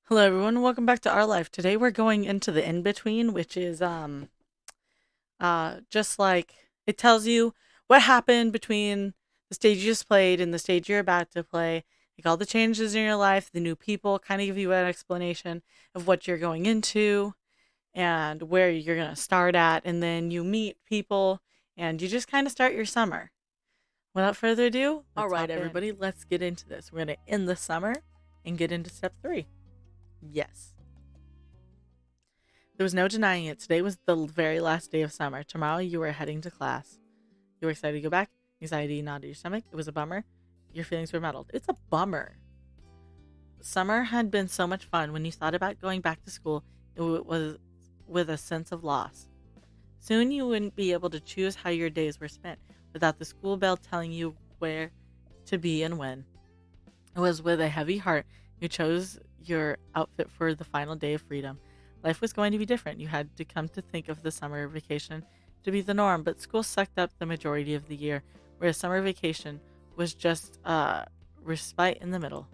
Hello everyone, welcome back to Our Life. Today we're going into the in-between, which is just like it tells you what happened between the stage you just played and the stage you're about to play. Like all the changes in your life, the new people, kind of give you an explanation of what you're going into and where you're gonna start at, and then you meet people and you just kind of start your summer. Without further ado, all right, everybody, let's get into this. We're gonna end the summer and get into step 3. Yes. There was no denying it. Today was the very last day of summer. Tomorrow you were heading to class. You were excited to go back. Anxiety gnawed at your stomach. It was a bummer. Your feelings were muddled. It's a bummer. Summer had been so much fun. When you thought about going back to school, it was with a sense of loss. Soon you wouldn't be able to choose how your days were spent without the school bell telling you where to be and when. It was with a heavy heart you chose your outfit for the final day of freedom. Life was going to be different. You had to come to think of the summer vacation to be the norm, but school sucked up the majority of the year, whereas summer vacation was just a respite in the middle.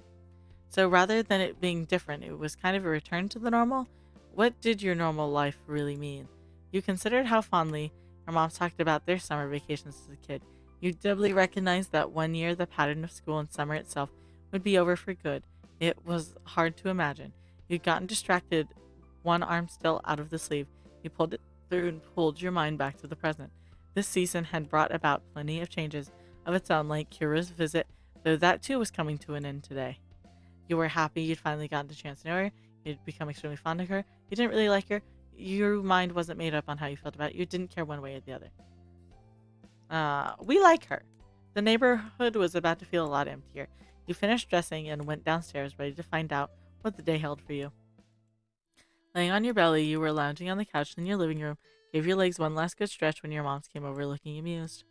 So rather than it being different, it was kind of a return to the normal. What did your normal life really mean? You considered how fondly your moms talked about their summer vacations as a kid. You doubly recognized that one year the pattern of school and summer itself would be over for good. It was hard to imagine. You'd gotten distracted, one arm still out of the sleeve. You pulled it through and pulled your mind back to the present. This season had brought about plenty of changes of its own, like Kira's visit, though that too was coming to an end today. You were happy you'd finally gotten the chance to know her. You'd become extremely fond of her. You didn't really like her. Your mind wasn't made up on how you felt about it. You didn't care one way or the other. We like her. The neighborhood was about to feel a lot emptier. You finished dressing and went downstairs, ready to find out what the day held for you. Laying on your belly, you were lounging on the couch in your living room, gave your legs one last good stretch when your moms came over looking amused.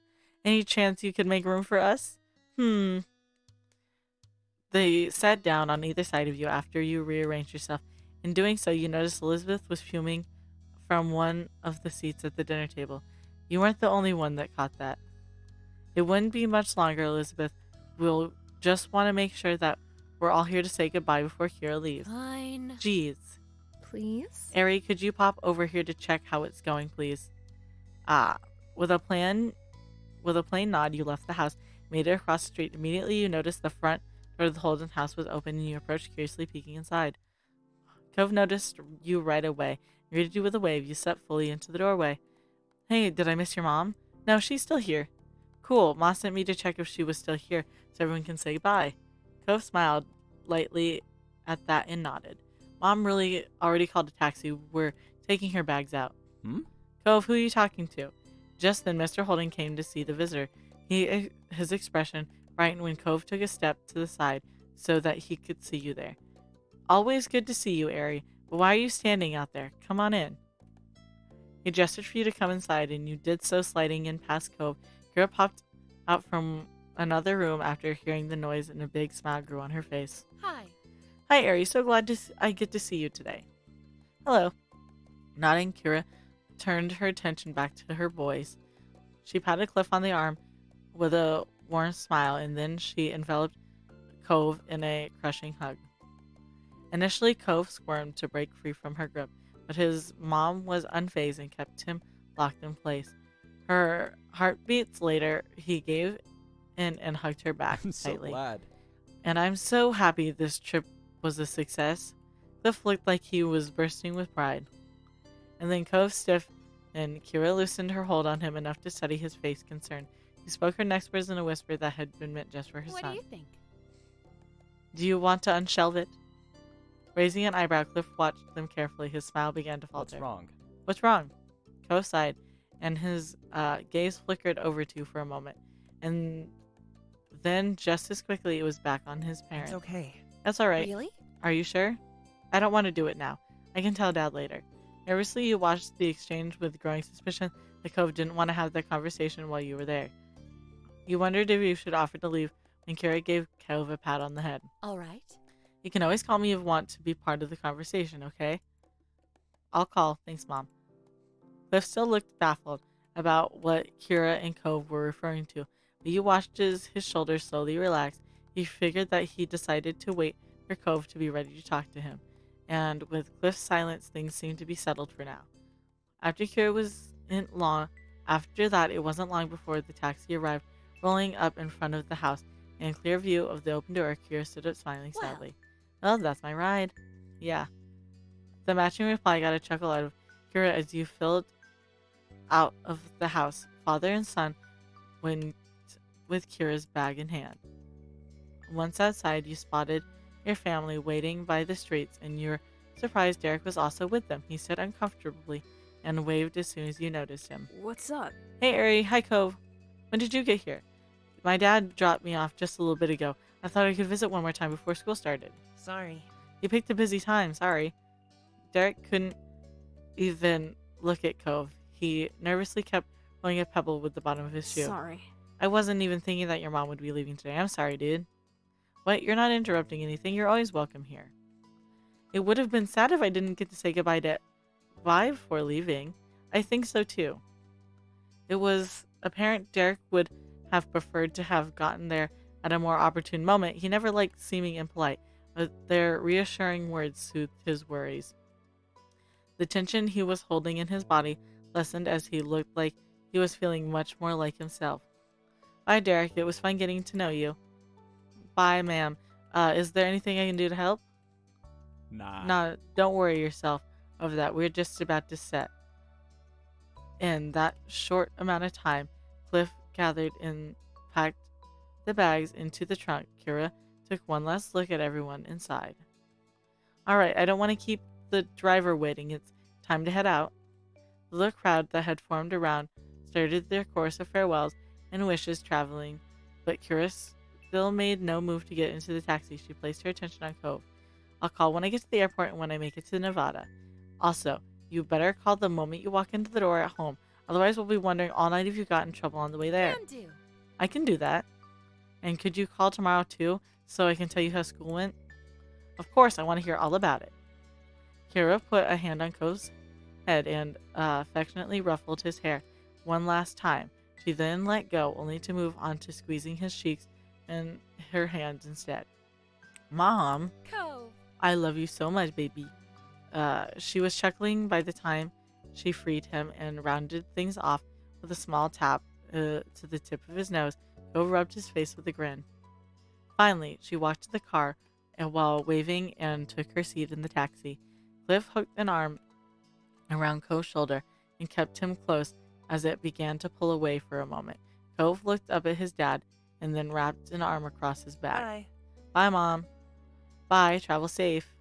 Any chance you could make room for us? Hmm. They sat down on either side of you after you rearranged yourself. In doing so, you noticed Elizabeth was fuming from one of the seats at the dinner table. You weren't the only one that caught that. It wouldn't be much longer, Elizabeth. We'll just want to make sure that we're all here to say goodbye before Kira leaves. Fine. Jeez. Please? Ari, could you pop over here to check how it's going, please? Ah, with a plan, with a plain nod, you left the house, made it across the street. Immediately, you noticed the front door of the Holden house was open, and you approached, curiously peeking inside. Cove noticed you right away. He greeted you with a wave. You stepped fully into the doorway. Hey, did I miss your mom? No, she's still here. Cool. Ma sent me to check if she was still here so everyone can say bye. Cove smiled lightly at that and nodded. Mom really already called a taxi. We're taking her bags out. Hmm? Cove, who are you talking to? Just then, Mr. Holden came to see the visitor. His expression brightened when Cove took a step to the side so that he could see you there. Always good to see you, Ari. But why are you standing out there? Come on in. He gestured for you to come inside, and you did so, sliding in past Cove. Kira popped out from another room after hearing the noise, and a big smile grew on her face. Hi. Hi, Ari. So glad I get to see you today. Hello. Nodding, Kira turned her attention back to her boys. She patted Cliff on the arm with a warm smile, and then she enveloped Cove in a crushing hug. Initially, Cove squirmed to break free from her grip, but his mom was unfazed and kept him locked in place. Her heartbeats later, he gave in and hugged her back I'm so tightly. glad. And I'm so happy this trip was a success. Cliff looked like he was bursting with pride. And then Cove stiffened, and Kira loosened her hold on him enough to study his face concerned. He spoke her next words in a whisper that had been meant just for her What son. do you think? Do you want to unshelve it? Raising an eyebrow, Cliff watched them carefully. His smile began to falter. What's wrong? What's wrong? Cove sighed, and his gaze flickered over to you for a moment. And then, just as quickly, it was back on his parent. It's okay. That's all right. Really? Are you sure? I don't want to do it now. I can tell Dad later. Nervously, you watched the exchange with growing suspicion that Cove didn't want to have that conversation while you were there. You wondered if you should offer to leave when Kira gave Cove a pat on the head. All right. You can always call me if you want to be part of the conversation, okay? I'll call. Thanks, Mom. Cliff still looked baffled about what Kira and Cove were referring to, but you watched as his shoulders slowly relaxed. You figured that he decided to wait for Cove to be ready to talk to him. and with Cliff's silence, things seemed to be settled for now. After Kira wasn't long, After that, it wasn't long before the taxi arrived, rolling up in front of the house. In clear view of the open door, Kira stood up smiling Well, sadly. Well, that's my ride. Yeah. The matching reply got a chuckle out of Kira as you filled out of the house, father and son went with Kira's bag in hand. Once outside, you spotted your family waiting by the streets, and you were surprised Derek was also with them. He sat uncomfortably and waved as soon as you noticed him. what's up? Hey, Ari. Hi, Cove. When did you get here? My dad dropped me off just a little bit ago. I thought I could visit one more time before school started. Sorry. You picked a busy time. Sorry. Derek couldn't even look at Cove. He nervously kept rolling a pebble with the bottom of his shoe. Sorry. I wasn't even thinking that your mom would be leaving today. I'm sorry, dude. What? You're not interrupting anything. You're always welcome here. It would have been sad if I didn't get to say goodbye to Vi before leaving. I think so too. It was apparent Derek would have preferred to have gotten there at a more opportune moment. He never liked seeming impolite, but their reassuring words soothed his worries. The tension he was holding in his body lessened as he looked like he was feeling much more like himself. Bye, Derek. It was fun getting to know you. Bye, ma'am. Is there anything I can do to help? Nah. No, don't worry yourself over that. We're just about to set. In that short amount of time, Cliff gathered and packed the bags into the trunk. Kira took one last look at everyone inside. All right, I don't want to keep the driver waiting. It's time to head out. The little crowd that had formed around started their chorus of farewells and wishes traveling, but Kira still made no move to get into the taxi. She placed her attention on Cove. I'll call when I get to the airport and when I make it to Nevada. Also, you better call the moment you walk into the door at home. Otherwise, we'll be wondering all night if you got in trouble on the way there. Can do. I can do that. And could you call tomorrow too, so I can tell you how school went? Of course, I want to hear all about it. Kira put a hand on Cove's head and affectionately ruffled his hair one last time. She then let go, only to move on to squeezing his cheeks and her hands instead. Mom, Cove. I love you so much, baby. She was chuckling by the time she freed him and rounded things off with a small tap to the tip of his nose. Cove rubbed his face with a grin. Finally, she walked to the car and while waving and took her seat in the taxi. Cliff hooked an arm around Cove's shoulder and kept him close as it began to pull away for a moment. Cove looked up at his dad and then wrapped an arm across his back. Bye. Bye, Mom. Bye, travel safe.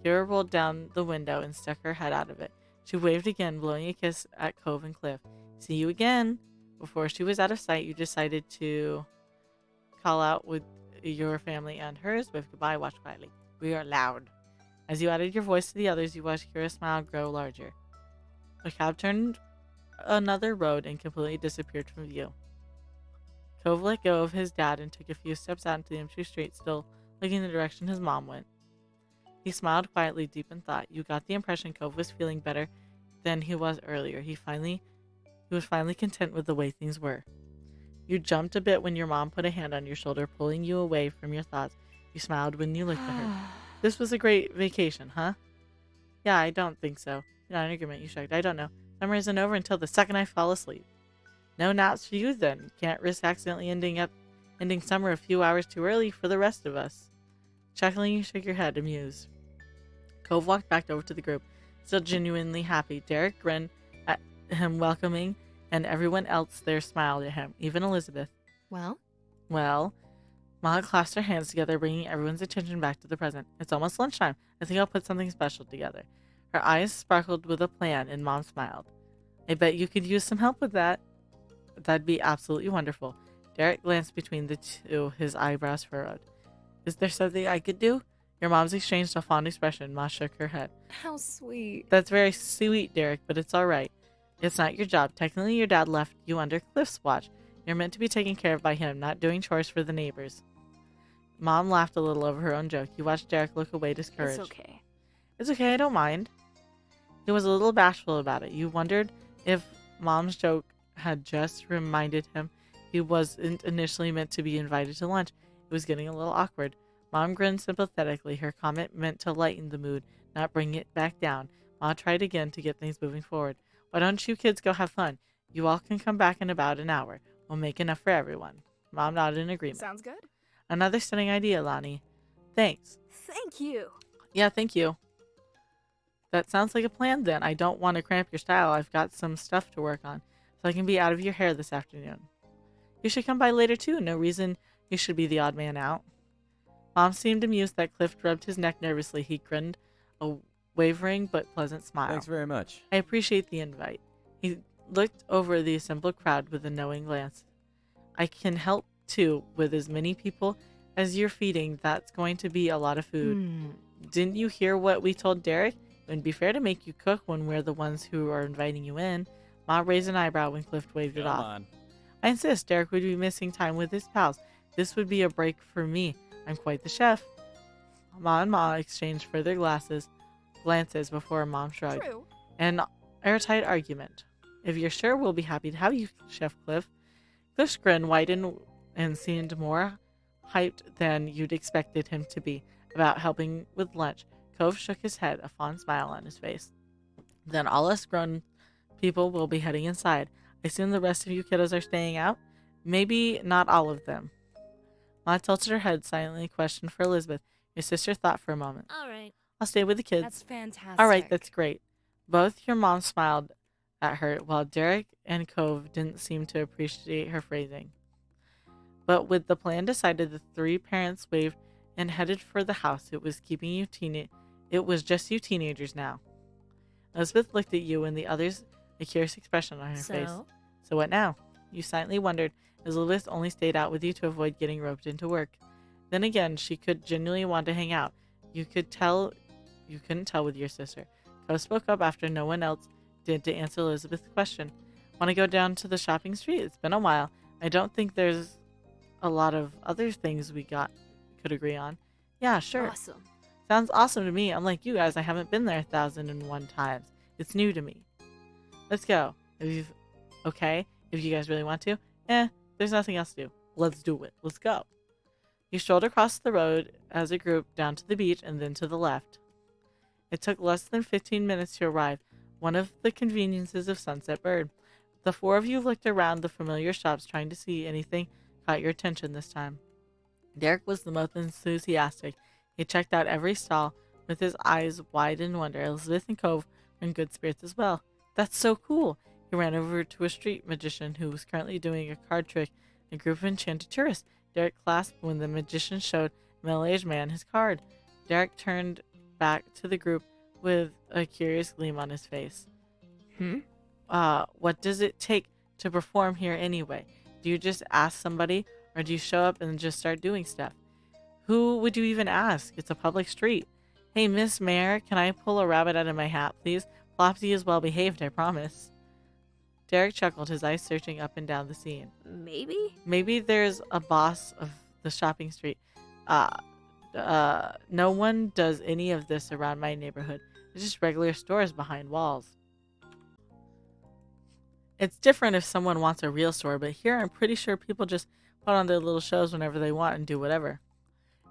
Kira rolled down the window and stuck her head out of it. She waved again, blowing a kiss at Cove and Cliff. See you again. Before she was out of sight, you decided to call out with your family and hers. Wave goodbye, watch quietly. We are loud. As you added your voice to the others, you watched Kira's smile grow larger. A cab turned another road and completely disappeared from view. Cove let go of his dad and took a few steps out into the empty street, still looking in the direction his mom went. He smiled quietly, deep in thought. You got the impression Cove was feeling better than he was earlier. He was finally content with the way things were. You jumped a bit when your mom put a hand on your shoulder, pulling you away from your thoughts. You smiled when you looked at her. This was a great vacation, huh? Yeah, I don't think so. Not an agreement, you shrugged. I don't know. Summer isn't over until the second I fall asleep. No naps for you then. Can't risk accidentally ending summer a few hours too early for the rest of us. Chuckling, you shook your head, amused. Cove walked back over to the group, still genuinely happy. Derek grinned at him welcoming, and everyone else there smiled at him, even Elizabeth. Well? Mom clasped her hands together, bringing everyone's attention back to the present. It's almost lunchtime. I think I'll put something special together. Her eyes sparkled with a plan, and Mom smiled. I bet you could use some help with that. That'd be absolutely wonderful. Derek glanced between the two, his eyebrows furrowed. Is there something I could do? Your mom's exchanged a fond expression. Ma shook her head. How sweet. That's very sweet, Derek, but it's all right. It's not your job. Technically, your dad left you under Cliff's watch. You're meant to be taken care of by him, not doing chores for the neighbors. Mom laughed a little over her own joke. You watched Derek look away discouraged. It's okay. It's okay, I don't mind. He was a little bashful about it. You wondered if Mom's joke had just reminded him he wasn't initially meant to be invited to lunch. It was getting a little awkward. Mom grinned sympathetically, her comment meant to lighten the mood, not bring it back down. Ma tried again to get things moving forward. Why don't you kids go have fun? You all can come back in about an hour. We'll make enough for everyone. Mom nodded in agreement. Sounds good. Another stunning idea, Lonnie. Thanks. Thank you. Yeah, thank you. That sounds like a plan then. I don't want to cramp your style. I've got some stuff to work on, so I can be out of your hair this afternoon. You should come by later too. No reason you should be the odd man out. Mom seemed amused that Cliff rubbed his neck nervously. He grinned, a wavering but pleasant smile. Thanks very much. I appreciate the invite. He looked over the assembled crowd with a knowing glance. I can help too, with as many people as you're feeding. That's going to be a lot of food. Didn't you hear what we told Derek? It wouldn't be fair to make you cook when we're the ones who are inviting you in. Ma raised an eyebrow when Cliff waved it Come off. on. I insist. Derek would be missing time with his pals. This would be a break for me. I'm quite the chef. Ma and Ma exchanged further glances before Mom shrugged. True. An airtight argument. If you're sure, we'll be happy to have you, Chef Cliff. Cliff's grin widened and seemed more hyped than you'd expected him to be about helping with lunch. Cove shook his head, a fond smile on his face. Then all us grown people will be heading inside. I assume the rest of you kiddos are staying out? Maybe not all of them. Ma tilted her head, silently questioned for Elizabeth. Your sister thought for a moment. All right. I'll stay with the kids. That's fantastic. All right, that's great. Both your moms smiled at her, while Derek and Cove didn't seem to appreciate her phrasing. But with the plan decided, the three parents waved and headed for the house. It was just you teenagers now. Elizabeth looked at you and the others, a curious expression on her face. So what now? You silently wondered. Elizabeth only stayed out with you to avoid getting roped into work. Then again, she could genuinely want to hang out. You couldn't tell with your sister. Cove spoke up after no one else did to answer Elizabeth's question. Want to go down to the shopping street? It's been a while. I don't think there's a lot of other things we could agree on. Yeah, sure. Awesome. Sounds awesome to me. Unlike you guys, I haven't been there 1,001 times. It's new to me. Let's go. If you guys really want to. There's nothing else to do. Let's do it. Let's go. You strolled across the road as a group down to the beach and then to the left. It took less than 15 minutes to arrive, one of the conveniences of Sunset Bird. The four of you looked around the familiar shops, trying to see anything caught your attention this time. Derek was the most enthusiastic. He checked out every stall with his eyes wide in wonder. Elizabeth and Cove were in good spirits as well. That's so cool. He ran over to a street magician who was currently doing a card trick. A group of enchanted tourists. Derek clasped when the magician showed a middle-aged man his card. Derek turned back to the group with a curious gleam on his face. What does it take to perform here anyway? Do you just ask somebody, or do you show up and just start doing stuff? Who would you even ask? It's a public street. Hey, Miss Mayor, can I pull a rabbit out of my hat, please? Flopsy is well behaved, I promise. Derek chuckled, his eyes searching up and down the scene. Maybe there's a boss of the shopping street. No one does any of this around my neighborhood. It's just regular stores behind walls. It's different if someone wants a real store, but here I'm pretty sure people just put on their little shows whenever they want and do whatever.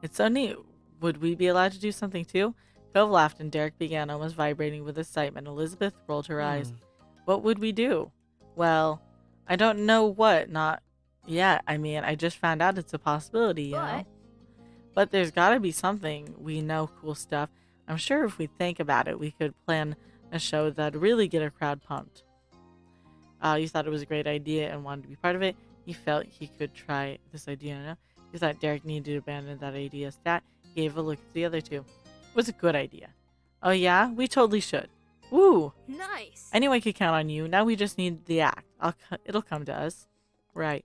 It's so neat. Would we be allowed to do something too? Cove laughed and Derek began almost vibrating with excitement. Elizabeth rolled her eyes. What would we do? Well, I don't know what, not yet. I mean, I just found out it's a possibility, you know? But there's gotta be something. We know cool stuff. I'm sure if we think about it, we could plan a show that'd really get a crowd pumped. You thought it was a great idea and wanted to be part of it. You felt he could try this idea, no? You thought Derek needed to abandon that idea stat. He gave a look at the other two. It was a good idea. Oh yeah? We totally should. Woo! Nice. Anyone could count on you. Now we just need the act. It'll come to us. Right.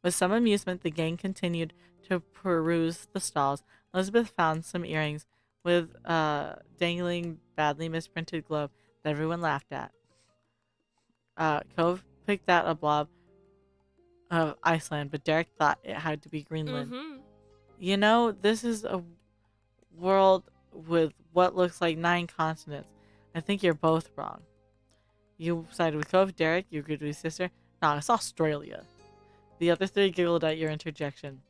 With some amusement, the gang continued to peruse the stalls. Elizabeth found some earrings with a dangling, badly misprinted globe that everyone laughed at. Cove picked out a blob of Iceland, but Derek thought it had to be Greenland. You know, this is a world with what looks like 9 continents. I think you're both wrong. You sided with Cove. Derek, you agreed with his sister. Nah, it's Australia. The other three giggled at your interjection.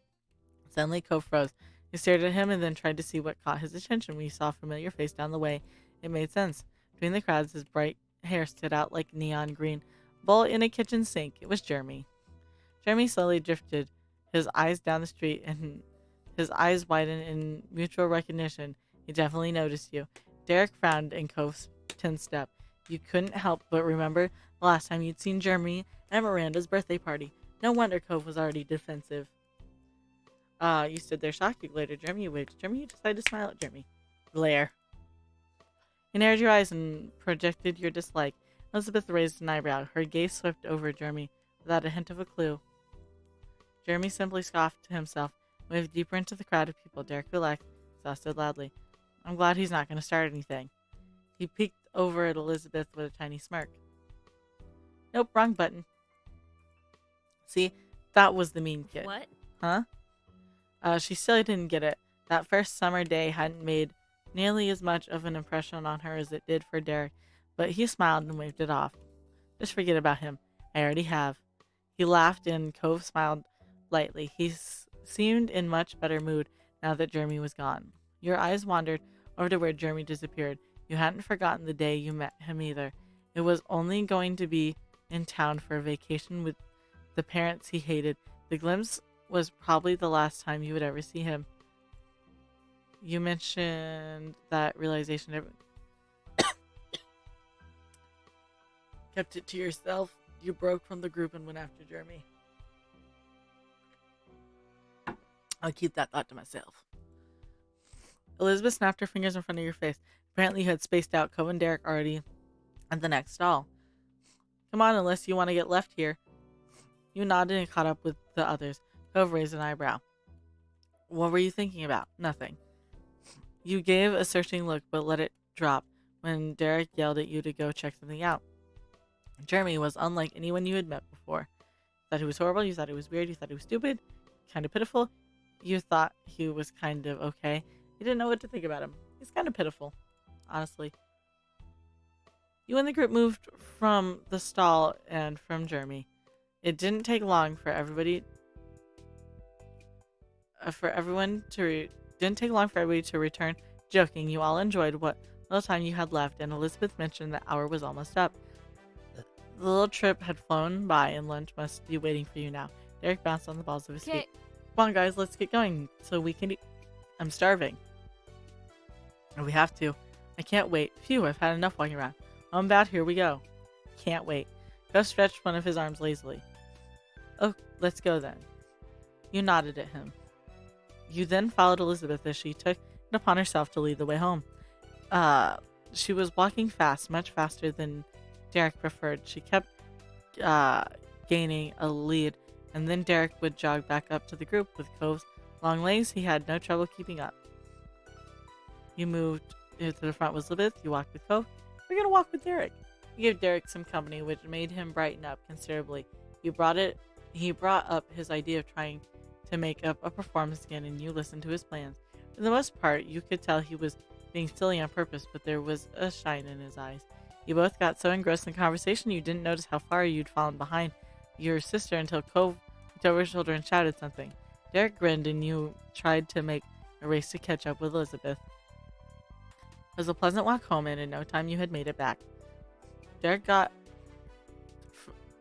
Suddenly, Cove froze. You stared at him and then tried to see what caught his attention. When you saw a familiar face down the way, it made sense. Between the crowds, his bright hair stood out like neon green bowl in a kitchen sink. It was Jeremy. Jeremy slowly drifted his eyes down the street, and his eyes widened in mutual recognition. He definitely noticed you. Derek frowned and Cove tensed up. You couldn't help but remember the last time you'd seen Jeremy at Miranda's birthday party. No wonder Cove was already defensive. You stood there shocked. You glared at Jeremy. You waved at Jeremy. You decided to smile at Jeremy. Glare. You narrowed your eyes and projected your dislike. Elizabeth raised an eyebrow. Her gaze swept over Jeremy without a hint of a clue. Jeremy simply scoffed to himself, moved deeper into the crowd of people. Derek relaxed, exhausted loudly. I'm glad he's not going to start anything. He peeked over at Elizabeth with a tiny smirk. Nope, wrong button. See, that was the mean kid. What? Huh? She still didn't get it. That first summer day hadn't made nearly as much of an impression on her as it did for Derek, but he smiled and waved it off. Just forget about him. I already have. He laughed and Cove smiled lightly. He seemed in much better mood now that Jeremy was gone. Your eyes wandered over to where Jeremy disappeared. You hadn't forgotten the day you met him either. It was only going to be in town for a vacation with the parents he hated. The glimpse was probably the last time you would ever see him. You mentioned that realization. Kept it to yourself. You broke from the group and went after Jeremy. I'll keep that thought to myself. Elizabeth snapped her fingers in front of your face. Apparently you had spaced out Cove and Derek already at the next stall. Come on, unless you want to get left here. You nodded and caught up with the others. Cove raised an eyebrow. What were you thinking about? Nothing. You gave a searching look, but let it drop when Derek yelled at you to go check something out. Jeremy was unlike anyone you had met before. You thought he was horrible, you thought he was weird, you thought he was stupid, kind of pitiful. You thought he was kind of okay. You didn't know what to think about him. He's kind of pitiful, honestly. You and the group moved from the stall and from Jeremy. It didn't take long for everybody to return. Joking, you all enjoyed what little time you had left, and Elizabeth mentioned the hour was almost up. The little trip had flown by, and lunch must be waiting for you now. Derek bounced on the balls of his feet. Come on, guys, let's get going so we can eat. I'm starving. We have to. I can't wait. Phew, I've had enough walking around. I'm about, here we go. Can't wait. Gus stretched one of his arms lazily. Oh, let's go then. You nodded at him. You then followed Elizabeth as she took it upon herself to lead the way home. She was walking fast, much faster than Derek preferred. She kept gaining a lead, and then Derek would jog back up to the group. With Cove's long legs, he had no trouble keeping up. You moved to the front with Elizabeth. You walked with Cove. We're going to walk with Derek. You gave Derek some company, which made him brighten up considerably. He brought up his idea of trying to make up a performance again, and you listened to his plans. For the most part, you could tell he was being silly on purpose, but there was a shine in his eyes. You both got so engrossed in the conversation you didn't notice how far you'd fallen behind your sister until Cove looked over his shoulder and shouted something. Derek grinned, and you tried to make a race to catch up with Elizabeth. It was a pleasant walk home, and in no time you had made it back. Derek got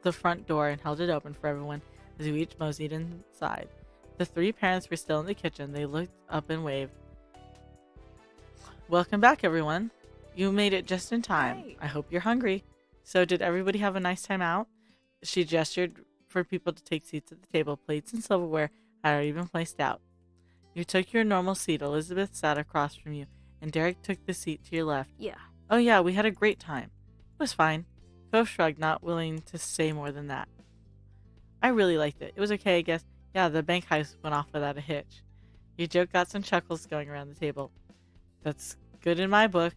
the front door and held it open for everyone as you each moseyed inside. The three parents were still in the kitchen. They looked up and waved. Welcome back, everyone. You made it just in time. Right. I hope you're hungry. So did everybody have a nice time out? She gestured for people to take seats at the table. Plates and silverware had already been placed out. You took your normal seat. Elizabeth sat across from you, and Derek took the seat to your left. Yeah. Oh yeah, we had a great time. It was fine. Cove shrugged, not willing to say more than that. I really liked it. It was okay, I guess. Yeah, the bank heist went off without a hitch. Your joke got some chuckles going around the table. That's good in my book.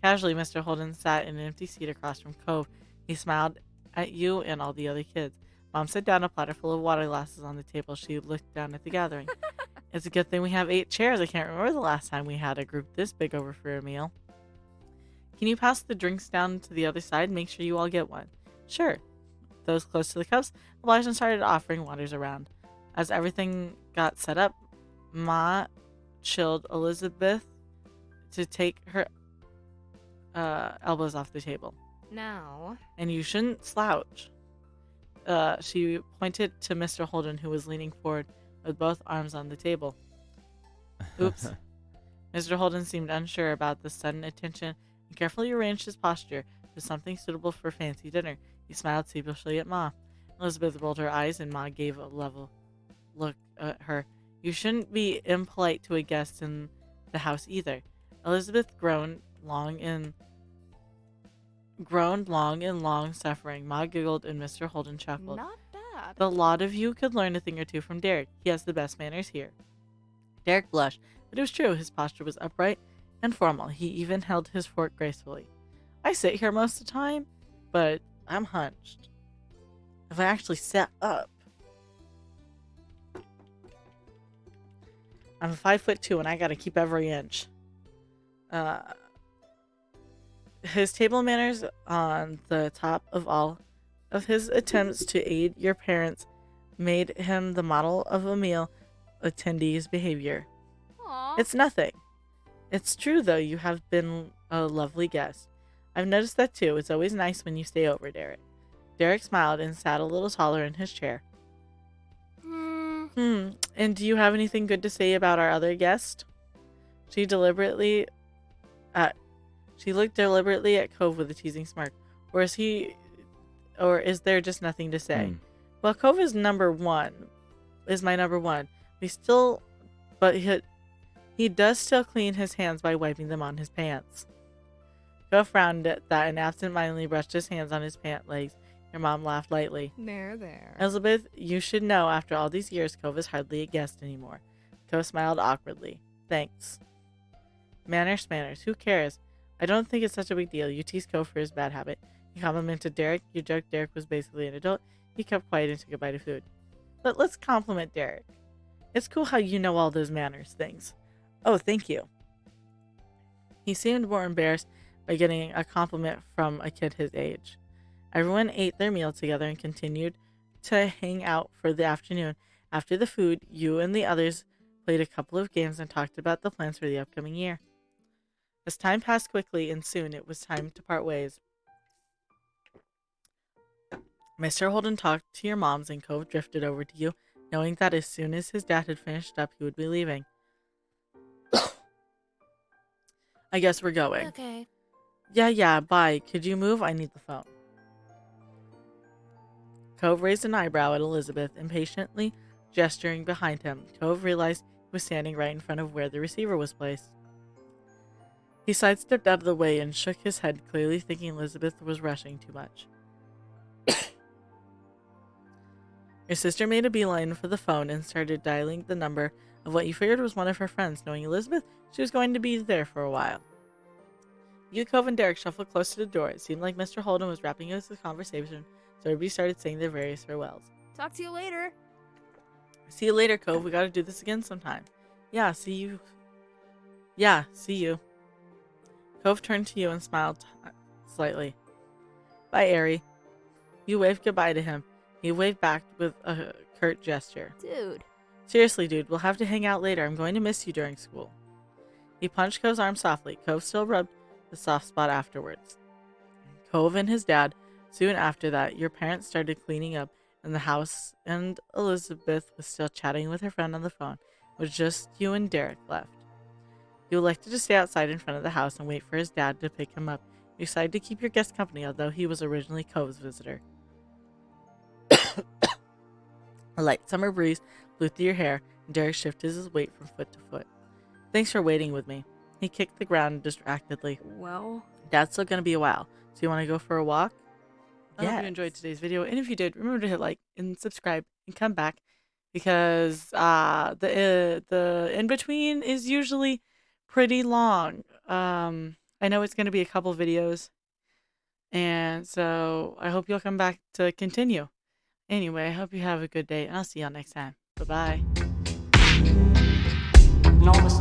Casually, Mr. Holden sat in an empty seat across from Cove. He smiled at you and all the other kids. Mom set down a platter full of water glasses on the table. She looked down at the gathering. It's a good thing we have 8 chairs. I can't remember the last time we had a group this big over for a meal. Can you pass the drinks down to the other side? Make sure you all get one. Sure. Those close to the cups obliged and started offering waters around. As everything got set up, Ma chilled Elizabeth to take her elbows off the table. Now. And you shouldn't slouch. She pointed to Mr. Holden, who was leaning forward with both arms on the table. Oops. Mr. Holden seemed unsure about the sudden attention and carefully arranged his posture to something suitable for fancy dinner. He smiled sheepishly at Ma. Elizabeth rolled her eyes, and Ma gave a level look at her. You shouldn't be impolite to a guest in the house either. Elizabeth groaned long in long suffering. Ma giggled, and Mr. Holden chuckled. Not bad. The lot of you could learn a thing or two from Derek. He has the best manners here. Derek blushed, but it was true. His posture was upright and formal. He even held his fork gracefully. I sit here most of the time, but I'm hunched. If I actually sat up, I'm 5'2" and I gotta keep every inch. His table manners on the top of all of his attempts to aid your parents made him the model of a meal attendee's behavior. Aw. It's nothing. It's true, though. You have been a lovely guest. I've noticed that, too. It's always nice when you stay over, Derek. Derek smiled and sat a little taller in his chair. And do you have anything good to say about our other guest? She looked deliberately at Cove with a teasing smirk. Or is there just nothing to say? Well, Cove is my number one. He does still clean his hands by wiping them on his pants. Cove frowned at that and absent-mindedly brushed his hands on his pant legs. Your mom laughed lightly. There. Elizabeth, you should know after all these years, Cove is hardly a guest anymore. Cove smiled awkwardly. Thanks. Manners. Who cares? I don't think it's such a big deal. You teased Cove for his bad habit. You complimented Derek. You joked Derek was basically an adult. He kept quiet and took a bite of food. But let's compliment Derek. It's cool how you know all those manners things. Oh, thank you. He seemed more embarrassed by getting a compliment from a kid his age. Everyone ate their meal together and continued to hang out for the afternoon. After the food, you and the others played a couple of games and talked about the plans for the upcoming year. As time passed quickly, and soon it was time to part ways. Mr. Holden talked to your moms, and Cove drifted over to you, knowing that as soon as his dad had finished up, he would be leaving. I guess we're going. Okay. Yeah, bye. Could you move? I need the phone. Cove raised an eyebrow at Elizabeth, impatiently gesturing behind him. Cove realized he was standing right in front of where the receiver was placed. He sidestepped out of the way and shook his head, clearly thinking Elizabeth was rushing too much. Your sister made a beeline for the phone and started dialing the number of what you figured was one of her friends. Knowing Elizabeth, she was going to be there for a while. You, Cove, and Derek shuffled close to the door. It seemed like Mr. Holden was wrapping up the conversation, so everybody started saying their various farewells. Talk to you later. See you later, Cove. We gotta do this again sometime. Yeah, see you. Cove turned to you and smiled slightly. Bye, Aerie. You waved goodbye to him. He waved back with a curt gesture. Dude. Seriously, dude, we'll have to hang out later. I'm going to miss you during school. He punched Cove's arm softly. Cove still rubbed the soft spot afterwards. Cove and his dad. Soon after that, your parents started cleaning up in the house, and Elizabeth was still chatting with her friend on the phone. It was just you and Derek left. You elected to stay outside in front of the house and wait for his dad to pick him up. You decided to keep your guest company, although he was originally Cove's visitor. A light summer breeze blew through your hair, and Derek shifted his weight from foot to foot. Thanks for waiting with me. He kicked the ground distractedly. Well. Dad's still going to be a while, so you want to go for a walk? I hope Yes. you enjoyed today's video, and if you did, remember to hit like and subscribe and come back, because the in-between is usually pretty long. I know it's going to be a couple videos, and so I hope you'll come back to continue. Anyway, I hope you have a good day, and I'll see y'all next time. Bye-bye. Enormous